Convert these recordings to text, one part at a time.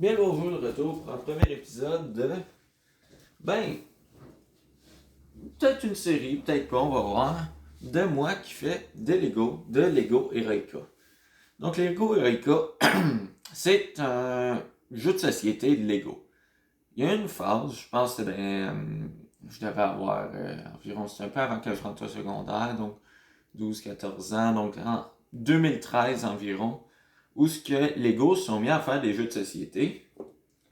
Bien bonjour de retour pour un premier épisode de... Ben, peut-être une série, peut-être pas, on va voir. De moi qui fait des Lego, de Lego Heroica. Donc Lego Heroica, c'est un jeu de société de Lego. Il y a une phase, je pense que je devais avoir environ, c'était un peu avant que je rentre au secondaire, donc 12-14 ans, donc en 2013 environ, où ce que Lego se sont mis à faire des jeux de société,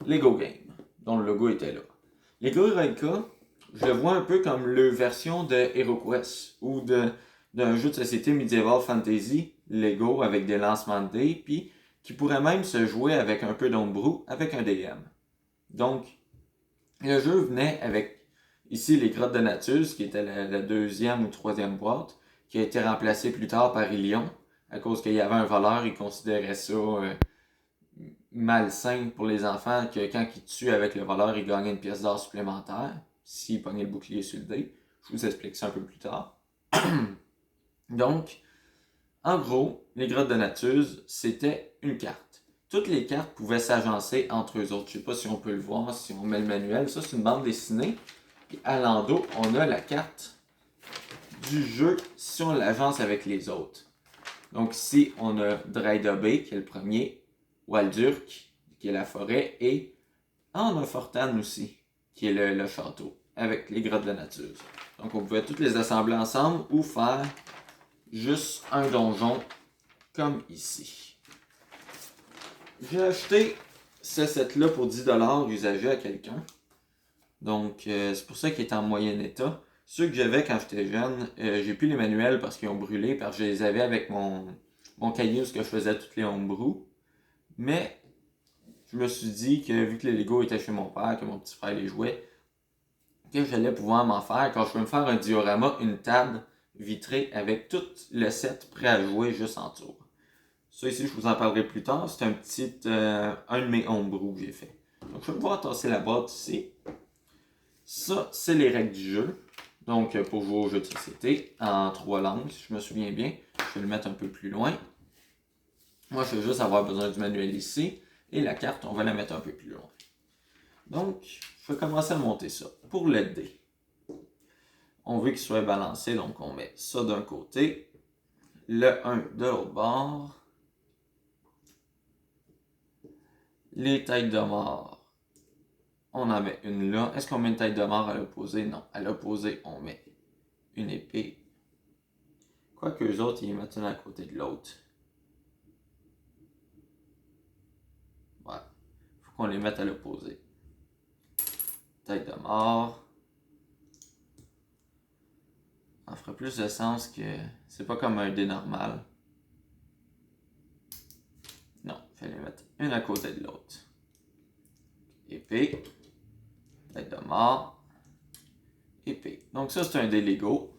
Lego Game, dont le logo était là. Lego Heroica, je le vois un peu comme le version de HeroQuest ou d'un jeu de société médiéval fantasy Lego avec des lancements de dés, puis qui pourrait même se jouer avec un peu d'ombrou avec un DM. Donc, le jeu venait avec ici les grottes de Natus, qui était la deuxième ou troisième boîte, qui a été remplacée plus tard par Ilion, à cause qu'il y avait un voleur, il considérait ça malsain pour les enfants, que quand ils tuent avec le voleur, ils gagnent une pièce d'or supplémentaire, s'ils pognaient le bouclier sur le dé. Je vous explique ça un peu plus tard. Donc, en gros, les grottes de Natuse, c'était une carte. Toutes les cartes pouvaient s'agencer entre eux autres. Je ne sais pas si on peut le voir, si on met le manuel. Ça, c'est une bande dessinée. Puis à l'endos, on a la carte du jeu si on l'agence avec les autres. Donc ici, on a Draidobé, qui est le premier, Waldurk, qui est la forêt, et on a Fortan aussi, qui est le château, avec les grottes de la nature. Donc on pouvait toutes les assembler ensemble ou faire juste un donjon comme ici. J'ai acheté ce set-là pour 10$ usagé à quelqu'un. Donc c'est pour ça qu'il est en moyen état. Ceux que j'avais quand j'étais jeune, j'ai plus les manuels parce qu'ils ont brûlé, parce que je les avais avec mon cahier où je faisais toutes les homebrews. Mais je me suis dit que vu que les Lego étaient chez mon père, que mon petit frère les jouait, que j'allais pouvoir m'en faire quand je vais me faire un diorama, une table vitrée avec tout le set prêt à jouer juste en tour. Ça ici, je vous en parlerai plus tard. C'est un de mes homebrews que j'ai fait. Donc je vais pouvoir tasser la boîte ici. Ça, c'est les règles du jeu. Donc pour jouer au jeu de société en 3 langues, si je me souviens bien. Je vais le mettre un peu plus loin. Moi, je vais juste avoir besoin du manuel ici. Et la carte, on va la mettre un peu plus loin. Donc, je vais commencer à monter ça. Pour le dé, on veut qu'il soit balancé, donc on met ça d'un côté, le 1 de l'autre bord, les têtes de mort, on en met une là. Est-ce qu'on met une tête de mort à l'opposé? Non. À l'opposé, on met une épée. Quoique eux autres, ils les mettent une à côté de l'autre. Ouais. Faut qu'on les mette à l'opposé. Tête de mort. Ça ferait plus de sens que c'est pas comme un dé normal. Non, il fallait mettre une à côté de l'autre. Épée. Tête de mort. Épée. Donc ça, c'est un dé Lego.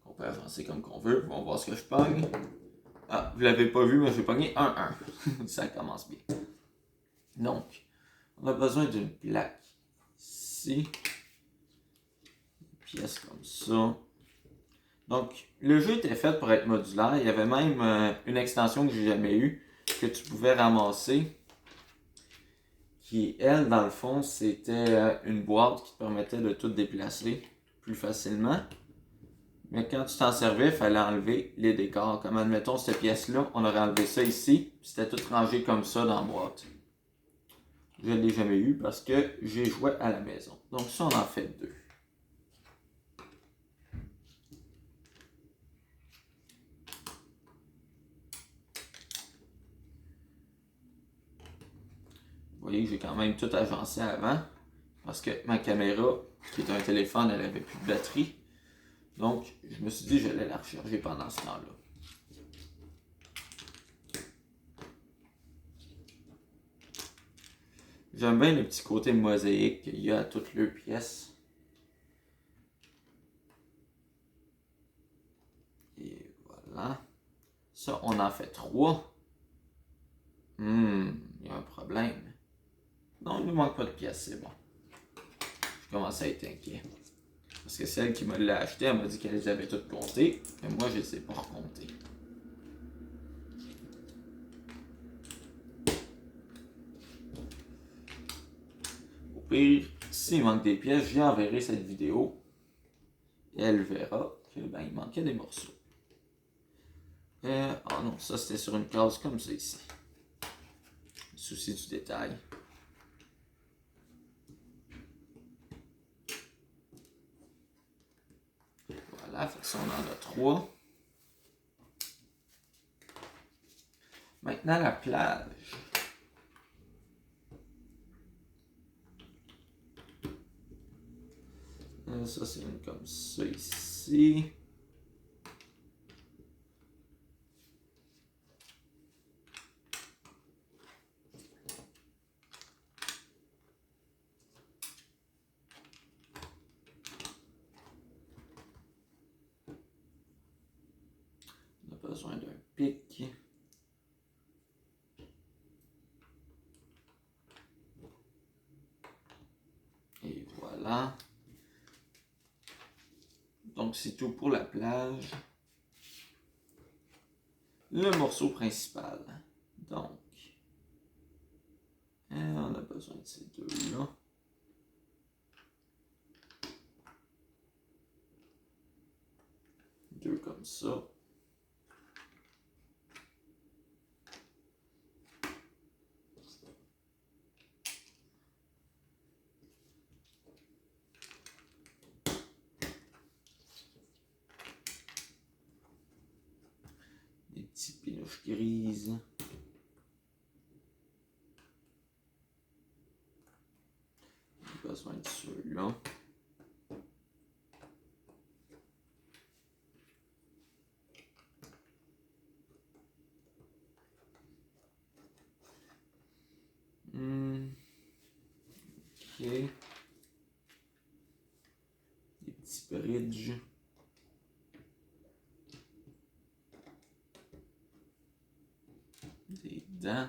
On peut avancer comme qu'on veut. On va voir ce que je pogne. Ah, vous l'avez pas vu, mais j'ai pogné 1-1. Ça commence bien. Donc, on a besoin d'une plaque ici. Une pièce comme ça. Donc, le jeu était fait pour être modulaire. Il y avait même une extension que j'ai jamais eue, que tu pouvais ramasser. Qui, elle, dans le fond, c'était une boîte qui te permettait de tout déplacer plus facilement. Mais quand tu t'en servais, il fallait enlever les décors. Comme admettons cette pièce-là, on aurait enlevé ça ici, puis c'était tout rangé comme ça dans la boîte. Je ne l'ai jamais eu parce que j'ai joué à la maison. Donc ça, on en fait 2. Vous voyez que j'ai quand même tout agencé avant. Parce que ma caméra, qui est un téléphone, elle avait plus de batterie. Donc, je me suis dit que j'allais la recharger pendant ce temps-là. J'aime bien le petit côté mosaïque qu'il y a à toutes les pièces. Et voilà. Ça, on en fait 3. Il y a un problème. Non, il ne manque pas de pièces, c'est bon. Je commence à être inquiet. Parce que celle qui me l'a acheté, elle m'a dit qu'elle les avait toutes comptées. Mais moi, je ne les ai pas recomptées. pire, s'il manque des pièces, j'y enverrai cette vidéo. Et elle verra que ben, il manquait des morceaux. Oh non, ça c'était sur une case comme ça ici. Souci du détail. Voilà, fait que ça on en a 3. Maintenant la plage. Ça c'est une comme ça ici. On a besoin d'un pic. Et voilà. Donc c'est tout pour la plage. Le morceau principal. Donc, on a besoin de ces deux-là. Deux comme ça. Des petits pinouches grises. On a besoin de ceux-là. Ok. Des petits bridges. Des dents.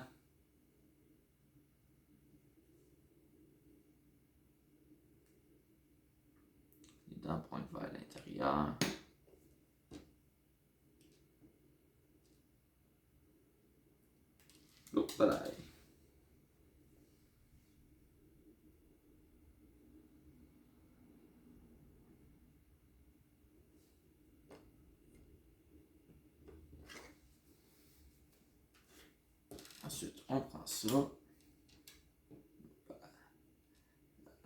Les dents pointent vers l'intérieur. Oh, voilà. Ensuite, on prend ça.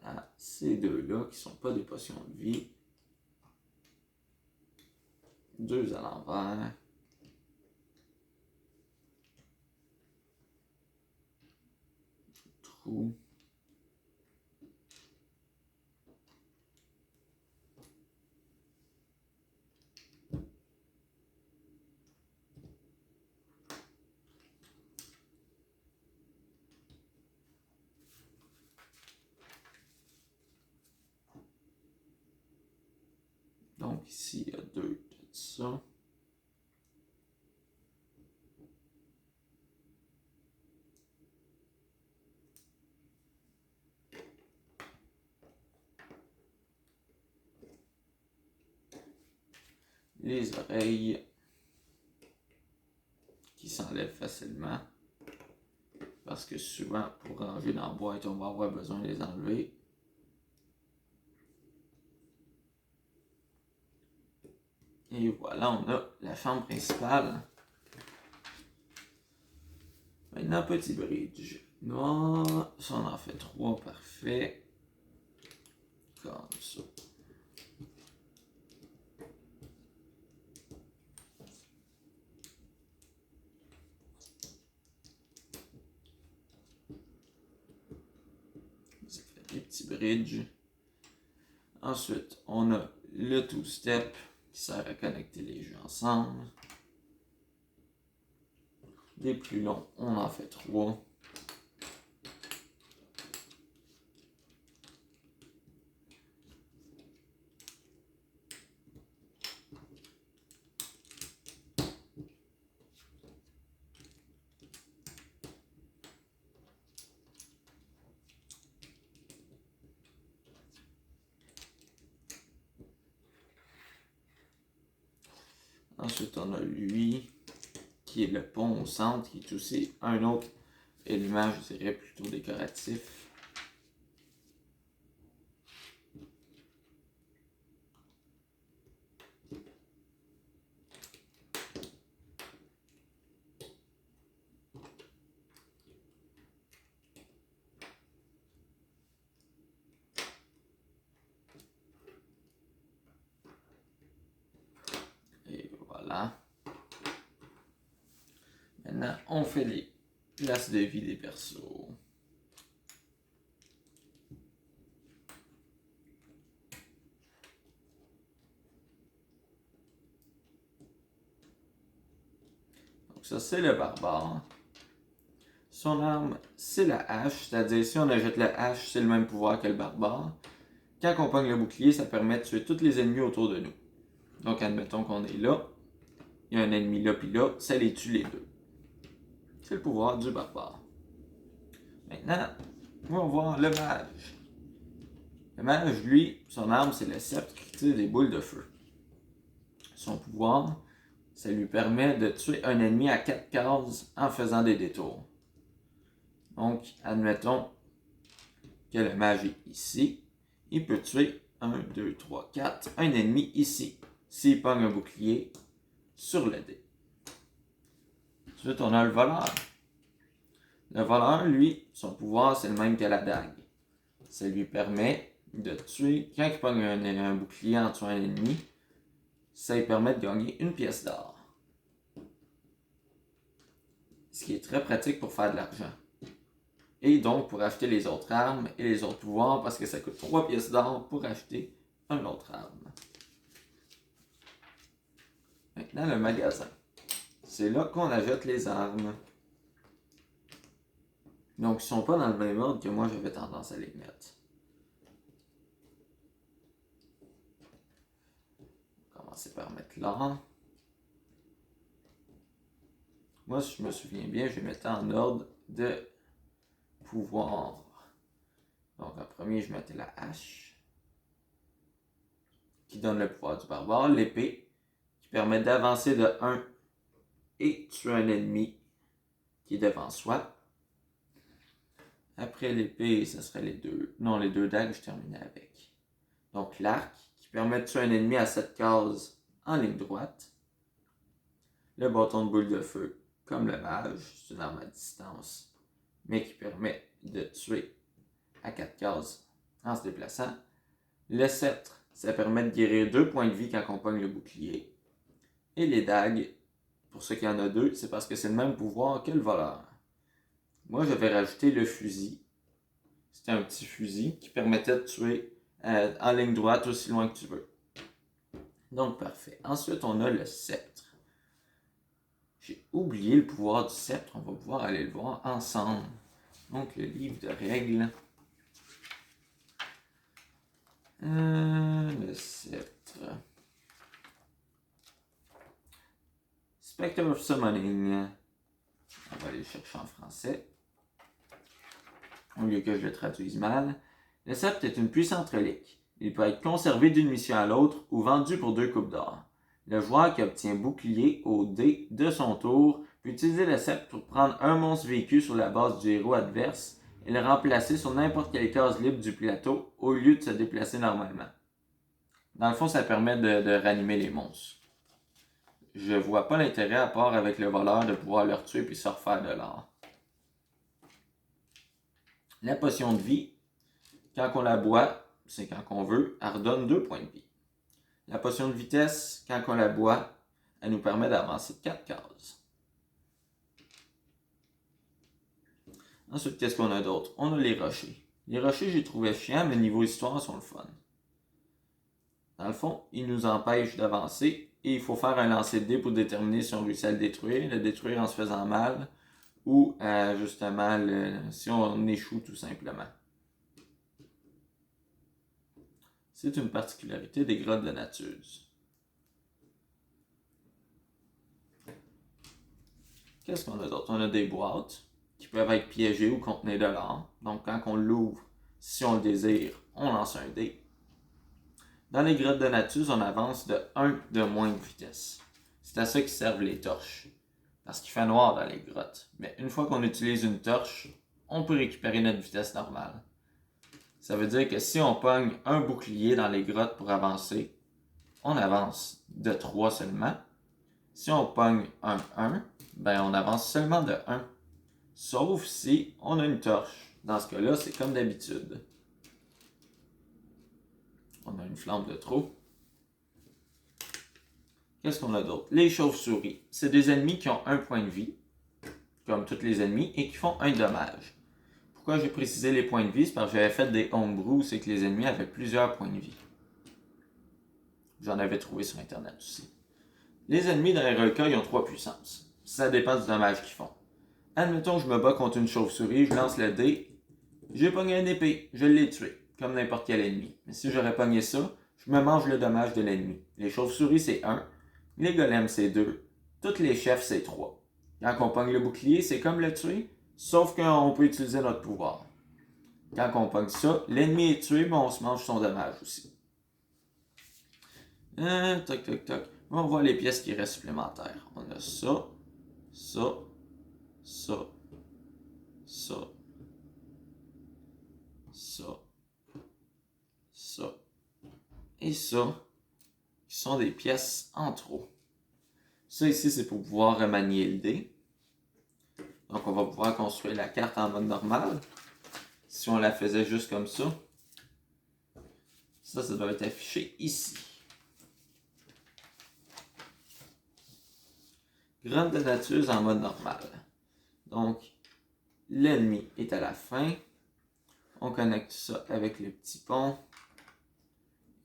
Voilà. Ces deux-là qui ne sont pas des potions de vie. Deux à l'envers. Trou. Donc ici, il y a deux de ça. Les oreilles qui s'enlèvent facilement. Parce que souvent, pour ranger dans la boîte, on va avoir besoin de les enlever. Et voilà, on a la chambre principale. Maintenant, petit bridge noir. Ça, on en fait 3, parfait. Comme ça. Ça fait des petits bridges. Ensuite, on a le two-step qui sert à connecter les jeux ensemble. Des plus longs, on en fait 3. Ensuite, on a lui, qui est le pont au centre, qui est aussi un autre élément, je dirais, plutôt décoratif. Maintenant, on fait les places de vie des persos. Donc ça, c'est le barbare. Son arme, c'est la hache, c'est-à-dire si on ajoute la hache, c'est le même pouvoir que le barbare. Quand on pogne le bouclier, ça permet de tuer tous les ennemis autour de nous. Donc admettons qu'on est là, il y a un ennemi là puis là, ça les tue les deux. C'est le pouvoir du barbare. Maintenant, on va voir le mage. Le mage, lui, son arme, c'est le sceptre qui tire des boules de feu. Son pouvoir, ça lui permet de tuer un ennemi à 4 cases en faisant des détours. Donc, admettons que le mage est ici. Il peut tuer 1, 2, 3, 4, un ennemi ici. S'il pogne un bouclier sur le dé. Ensuite, on a le voleur. Le voleur, lui, son pouvoir, c'est le même que la dague. Ça lui permet de tuer, quand il pogne un bouclier en tuant un ennemi, ça lui permet de gagner une pièce d'or. Ce qui est très pratique pour faire de l'argent. Et donc pour acheter les autres armes et les autres pouvoirs, parce que ça coûte 3 pièces d'or pour acheter une autre arme. Maintenant, le magasin. C'est là qu'on achète les armes. Donc, ils ne sont pas dans le même ordre que moi j'avais tendance à les mettre. On va commencer par mettre là. Moi, si je me souviens bien, je les mettais en ordre de pouvoir. Donc, en premier, je mettais la hache, qui donne le pouvoir du barbare. L'épée, qui permet d'avancer de 1 et tuer un ennemi qui est devant soi. Après l'épée, ce serait les deux. Non, les deux dagues, je terminais avec. Donc, l'arc, qui permet de tuer un ennemi à 7 cases en ligne droite. Le bâton de boule de feu, comme le mage, c'est une arme à distance, mais qui permet de tuer à 4 cases en se déplaçant. Le sceptre, ça permet de guérir 2 points de vie quand on pogne le bouclier. Et les dagues, pour ceux qui en ont 2, c'est parce que c'est le même pouvoir que le voleur. Moi, j'avais rajouté le fusil. C'était un petit fusil qui permettait de tuer en ligne droite aussi loin que tu veux. Donc, parfait. Ensuite, on a le sceptre. J'ai oublié le pouvoir du sceptre. On va pouvoir aller le voir ensemble. Donc, le livre de règles. Le sceptre. Spectre of Summoning. On va aller le chercher en français. Au lieu que je le traduise mal. Le sceptre est une puissante relique. Il peut être conservé d'une mission à l'autre ou vendu pour 2 coupes d'or. Le joueur qui obtient bouclier au dé de son tour peut utiliser le sceptre pour prendre un monstre vécu sur la base du héros adverse et le remplacer sur n'importe quelle case libre du plateau au lieu de se déplacer normalement. Dans le fond, ça permet de ranimer les monstres. Je vois pas l'intérêt à part avec le voleur de pouvoir le tuer puis se refaire de l'or. La potion de vie, quand on la boit, c'est quand on veut, elle redonne 2 points de vie. La potion de vitesse, quand on la boit, elle nous permet d'avancer de 4 cases. Ensuite, qu'est-ce qu'on a d'autre? On a les rochers. Les rochers, j'ai trouvé chiants, mais niveau histoire, ils sont le fun. Dans le fond, ils nous empêchent d'avancer et il faut faire un lancer de dés pour déterminer si on réussit à le détruire en se faisant mal ou justement si on échoue tout simplement. C'est une particularité des grottes de Natuze. Qu'est-ce qu'on a d'autre? On a des boîtes qui peuvent être piégées ou contenir de l'or. Donc quand on l'ouvre, si on le désire, on lance un dé. Dans les grottes de Natuze, on avance de 1 de moins de vitesse. C'est à ça qu'ils servent les torches. Parce qu'il fait noir dans les grottes. Mais une fois qu'on utilise une torche, on peut récupérer notre vitesse normale. Ça veut dire que si on pogne un bouclier dans les grottes pour avancer, on avance de 3 seulement. Si on pogne un 1, ben on avance seulement de 1. Sauf si on a une torche. Dans ce cas-là, c'est comme d'habitude. On a une flamme de trop. Qu'est-ce qu'on a d'autre? Les chauves-souris. C'est des ennemis qui ont 1 point de vie. comme tous les ennemis, et qui font un dommage. Pourquoi j'ai précisé les points de vie? C'est parce que j'avais fait des homebrew, c'est que les ennemis avaient plusieurs points de vie. J'en avais trouvé sur internet aussi. Les ennemis dans les cas, ils ont 3 puissances. Ça dépend du dommage qu'ils font. Admettons que je me bats contre une chauve-souris, je lance le dé, j'ai pogné une épée, je l'ai tué, comme n'importe quel ennemi. Mais si j'aurais pogné ça, je me mange le dommage de l'ennemi. Les chauves-souris, c'est 1, les golems, c'est 2, tous les chefs, c'est 3. Quand on pogne le bouclier, c'est comme le tuer, sauf qu'on peut utiliser notre pouvoir. Quand on pogne ça, l'ennemi est tué, mais on se mange son dommage aussi. Toc, toc, toc. On va voir les pièces qui restent supplémentaires. On a ça, ça, ça, ça, ça, ça et ça, qui sont des pièces en trop. Ça ici, c'est pour pouvoir remanier le dé. Donc on va pouvoir construire la carte en mode normal. Si on la faisait juste comme ça, ça doit être affiché ici. Grotte de nature en mode normal. Donc, l'ennemi est à la fin. On connecte ça avec le petit pont.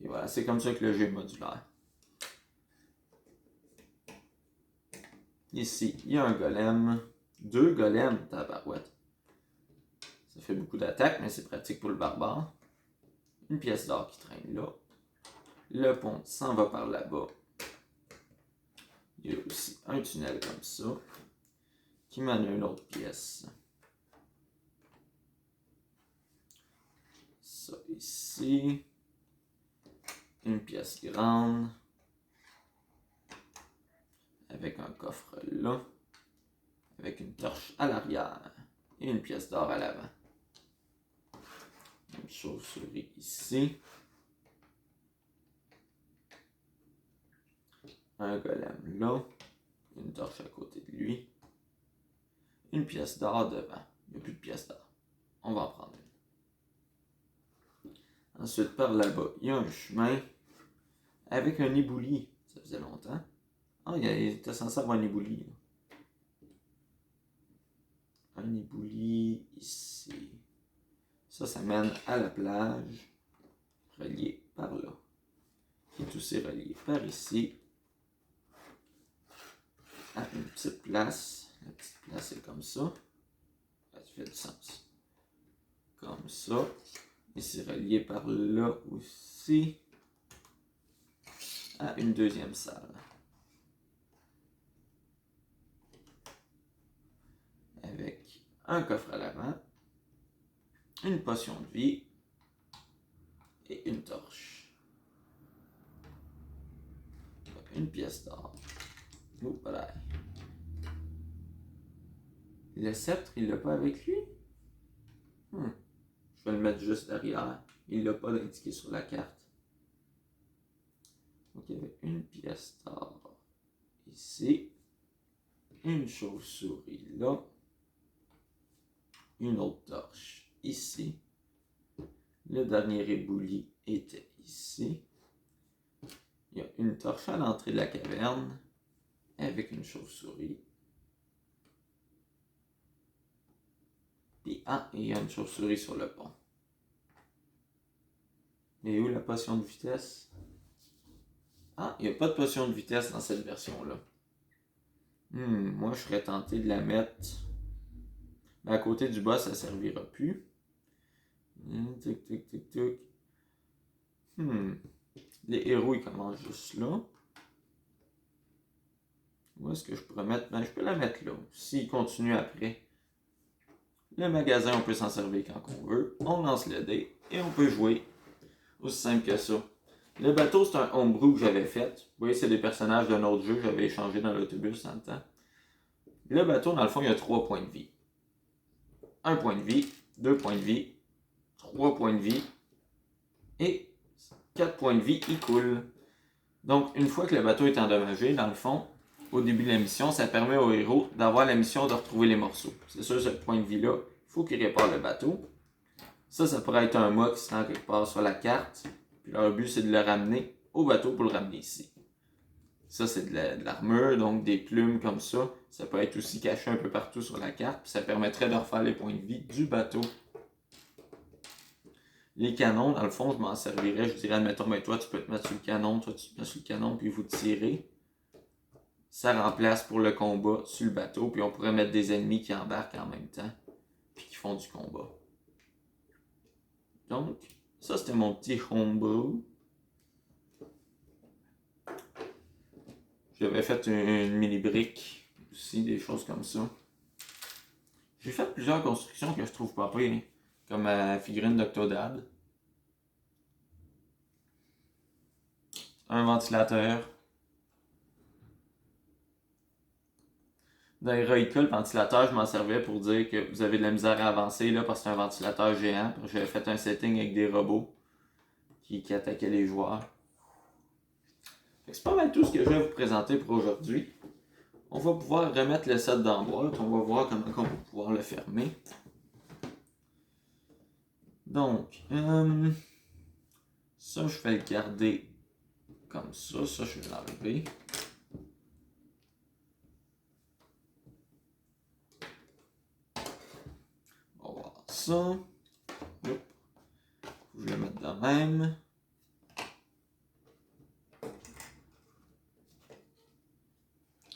Et voilà, c'est comme ça que le jeu est modulaire. Ici, il y a un golem. 2 golems, tabarouette. Ça fait beaucoup d'attaques, mais c'est pratique pour le barbare. Une pièce d'or qui traîne là. Le pont s'en va par là-bas. Il y a aussi un tunnel comme ça, qui mène à une autre pièce. Ça ici. Une pièce grande. Avec un coffre là. Avec une torche à l'arrière. Et une pièce d'or à l'avant. Une chauve-souris ici. Un golem là. Une torche à côté de lui. Une pièce d'or devant. Il n'y a plus de pièce d'or. On va en prendre une. Ensuite, par là-bas, il y a un chemin avec un ébouli. Ça faisait longtemps. Ah, il était censé avoir un ébouli. Là. Un ébouli ici. Ça mène à la plage, relié par là. Qui est aussi relié par ici. À une petite place. La petite place est comme ça. Ça fait du sens. Comme ça. Et c'est relié par là aussi. À une deuxième salle. Avec un coffre à l'avant. Une potion de vie. Et une torche. Une pièce d'or. Voilà. Le sceptre, il l'a pas avec lui? Je vais le mettre juste derrière. Il l'a pas indiqué sur la carte. Donc il y avait une pièce d'or ici. Une chauve-souris là. Une autre torche ici. Le dernier ébouli était ici. Il y a une torche à l'entrée de la caverne avec une chauve-souris. Puis, il y a une chauve-souris sur le pont. Et où la potion de vitesse? Il n'y a pas de potion de vitesse dans cette version-là. Moi, je serais tenté de la mettre. Mais à côté du boss, ça ne servira plus. Tic, tic, tic, tic. Les héros, ils commencent juste là. Où est-ce que je pourrais mettre? Je peux la mettre là. S'il continue après. Le magasin, on peut s'en servir quand on veut. On lance le dé et on peut jouer. Aussi simple que ça. Le bateau, c'est un homebrew que j'avais fait. Vous voyez, c'est des personnages d'un autre jeu que j'avais échangé dans l'autobus en temps. Le bateau, dans le fond, il y a 3 points de vie. 1 point de vie, 2 points de vie, 3 points de vie et 4 points de vie, il coule. Donc, une fois que le bateau est endommagé, dans le fond, au début de la mission, ça permet au héros d'avoir la mission de retrouver les morceaux. C'est sûr, ce point de vie-là, il faut qu'il répare le bateau. Ça pourrait être un mât qui se rend quelque part sur la carte. Puis leur but, c'est de le ramener au bateau pour le ramener ici. Ça, c'est de l'armure, donc des plumes comme ça. Ça peut être aussi caché un peu partout sur la carte, puis ça permettrait de refaire les points de vie du bateau. Les canons, dans le fond, je m'en servirais, je dirais, admettons, ben toi, tu peux te mettre sur le canon, toi, tu te mets sur le canon, puis vous tirez. Ça remplace pour le combat sur le bateau, puis on pourrait mettre des ennemis qui embarquent en même temps, puis qui font du combat. Donc, ça, c'était mon petit homebrew. J'avais fait une mini-brique aussi, des choses comme ça. J'ai fait plusieurs constructions que je trouve pas pires, comme la figurine d'Octodad. Un ventilateur. Dans Heroica, le ventilateur, je m'en servais pour dire que vous avez de la misère à avancer là, parce que c'est un ventilateur géant. J'avais fait un setting avec des robots qui attaquaient les joueurs. C'est pas mal tout ce que je vais vous présenter pour aujourd'hui. On va pouvoir remettre le set dans la boîte. On va voir comment on va pouvoir le fermer. Donc, ça, je vais le garder comme ça. Ça, je vais l'enlever. On va voir ça. Hop. Je vais le mettre de même.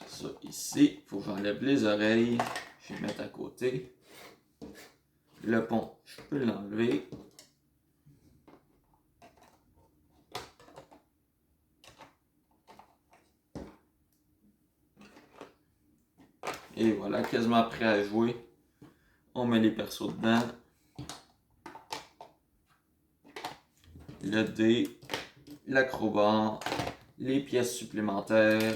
Ça ici, il faut que j'enlève les oreilles. Je vais le mettre à côté. Le pont, je peux l'enlever. Et voilà, quasiment prêt à jouer. On met les persos dedans. Le dé, l'acrobat, les pièces supplémentaires.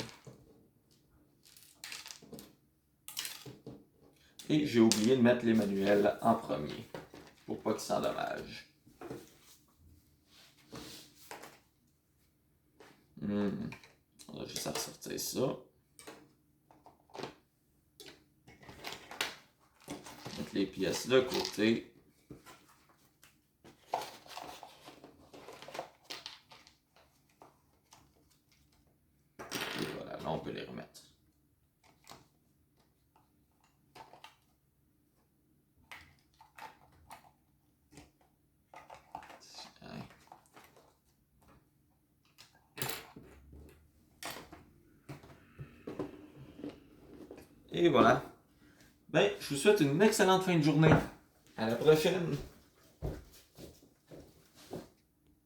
Et j'ai oublié de mettre les manuels en premier, pour pas qu'ils s'endommagent. On a juste à ressortir ça. Mettre les pièces de côté. Et voilà, là on peut les remettre. Et voilà. Ben, je vous souhaite une excellente fin de journée. À la prochaine!